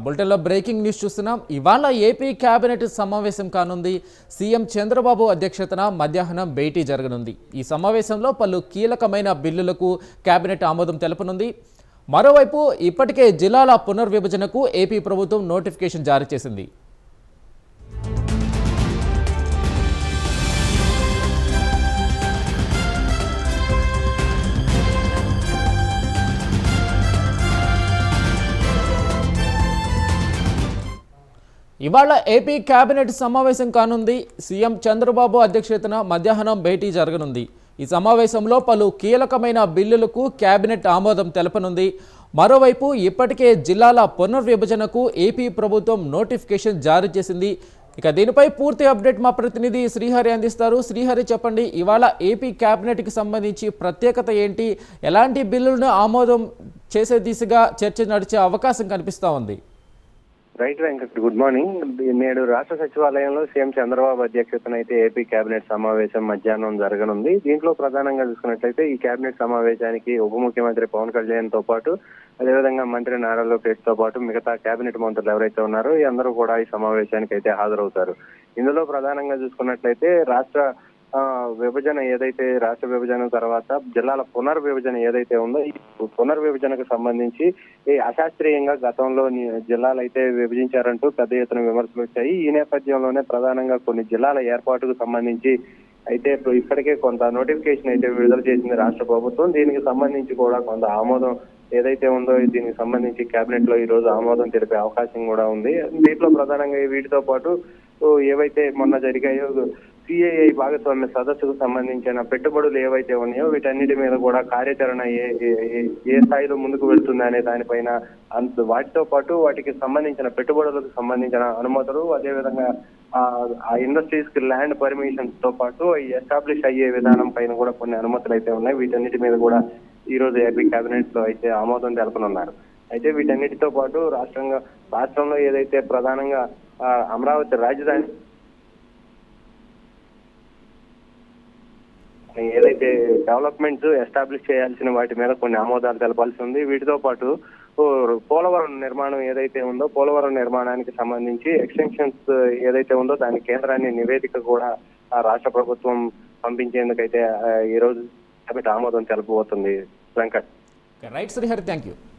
బులెటిన్లో breaking news చూస్తున్నాం. ఇవాళ ఏపీ కేబినెట్ సమావేశం కానుంది. సీఎం చంద్రబాబు అధ్యక్షతన మధ్యాహ్నం భేటీ జరగనుంది. ఈ సమావేశంలో పలు కీలకమైన బిల్లులకు కేబినెట్ ఆమోదం తెలపనుంది. మరోవైపు ఇప్పటికే జిల్లాల పునర్విభజనకు ఏపీ ప్రభుత్వం నోటిఫికేషన్ జారీ చేసింది. ఇవాళ ఏపీ కేబినెట్ సమావేశం కానుంది. సీఎం చంద్రబాబు అధ్యక్షతన మధ్యాహ్నం భేటీ జరగనుంది. ఈ సమావేశంలో పలు కీలకమైన బిల్లులకు కేబినెట్ ఆమోదం తెలపనుంది. మరోవైపు ఇప్పటికే జిల్లాల పునర్విభజనకు ఏపీ ప్రభుత్వం నోటిఫికేషన్ జారీ చేసింది. ఇక దీనిపై పూర్తి అప్డేట్ మా ప్రతినిధి శ్రీహరి అందిస్తారు. శ్రీహరి, చెప్పండి, ఇవాళ ఏపీ కేబినెట్కి సంబంధించి ప్రత్యేకత ఏంటి? ఎలాంటి బిల్లులను ఆమోదం చేసే దిశగా చర్చ నడిచే అవకాశం కనిపిస్తూ ఉంది? Right Venkat, good morning. నేడు రాష్ట్ర సచివాలయంలో సీఎం చంద్రబాబు అధ్యక్షతన అయితే ఏపీ కేబినెట్ సమావేశం మధ్యాహ్నం జరగనుంది. దీంట్లో ప్రధానంగా చూసుకున్నట్లయితే ఈ కేబినెట్ సమావేశానికి ఉప ముఖ్యమంత్రి పవన్ కళ్యాణ్ తో పాటు, అదేవిధంగా మంత్రి నారా లోకేష్ తో పాటు మిగతా కేబినెట్ మంత్రులు ఎవరైతే ఉన్నారో ఈ అందరూ కూడా ఈ సమావేశానికి అయితే హాజరవుతారు. ఇందులో ప్రధానంగా చూసుకున్నట్లయితే రాష్ట్ర విభజన తర్వాత జిల్లాల పునర్విభజన ఏదైతే ఉందో ఈ పునర్విభజనకు సంబంధించి అశాస్త్రీయంగా గతంలో జిల్లాలు అయితే విభజించారంటూ పెద్ద ఎత్తున విమర్శలు వచ్చాయి. ఈ నేపథ్యంలోనే ప్రధానంగా కొన్ని జిల్లాల ఏర్పాటుకు సంబంధించి అయితే ఇప్పటికే కొంత నోటిఫికేషన్ అయితే విడుదల చేసింది రాష్ట్ర ప్రభుత్వం. దీనికి సంబంధించి కూడా కొంత ఆమోదం ఏదైతే ఉందో దీనికి సంబంధించి కేబినెట్ లో ఈ రోజు ఆమోదం తెలిపే అవకాశం కూడా ఉంది. దీంట్లో ప్రధానంగా వీటితో పాటు ఏవైతే మొన్న జరిగాయో సిఐఐ భాగస్వామ్య సదస్సుకు సంబంధించిన పెట్టుబడులు ఏవైతే ఉన్నాయో వీటన్నిటి మీద కూడా కార్యాచరణ ఏ స్థాయిలో ముందుకు వెళ్తుంది అనే దానిపైన వాటితో పాటు వాటికి సంబంధించిన పెట్టుబడులకు సంబంధించిన అనుమతులు, అదేవిధంగా ఆ ఇండస్ట్రీస్ కి ల్యాండ్ పర్మిషన్స్ తో పాటు ఎస్టాబ్లిష్ అయ్యే విధానం పైన కూడా కొన్ని అనుమతులు అయితే ఉన్నాయి. వీటన్నిటి మీద కూడా ఈ రోజు ఏపీ కేబినెట్ లో అయితే ఆమోదం తెలపనున్నారు. అయితే వీటన్నిటితో పాటు రాష్ట్రంలో ఏదైతే ప్రధానంగా అమరావతి రాజధాని ఏదైతే డెవలప్మెంట్స్ ఎస్టాబ్లిష్ చేయాల్సిన వాటి మీద కొన్ని ఆమోదాలు తెలపాల్సి ఉంది. వీటితో పాటు పోలవరం నిర్మాణం ఏదైతే ఉందో పోలవరం నిర్మాణానికి సంబంధించి ఎక్స్టెన్షన్స్ ఏదైతే ఉందో దాని కేంద్రాన్ని నివేదిక కూడా రాష్ట్ర ప్రభుత్వం పంపించేందుకైతే ఈ రోజు ఆమోదం తెలపబోతుంది. Venkat. Right Srihari, thank you.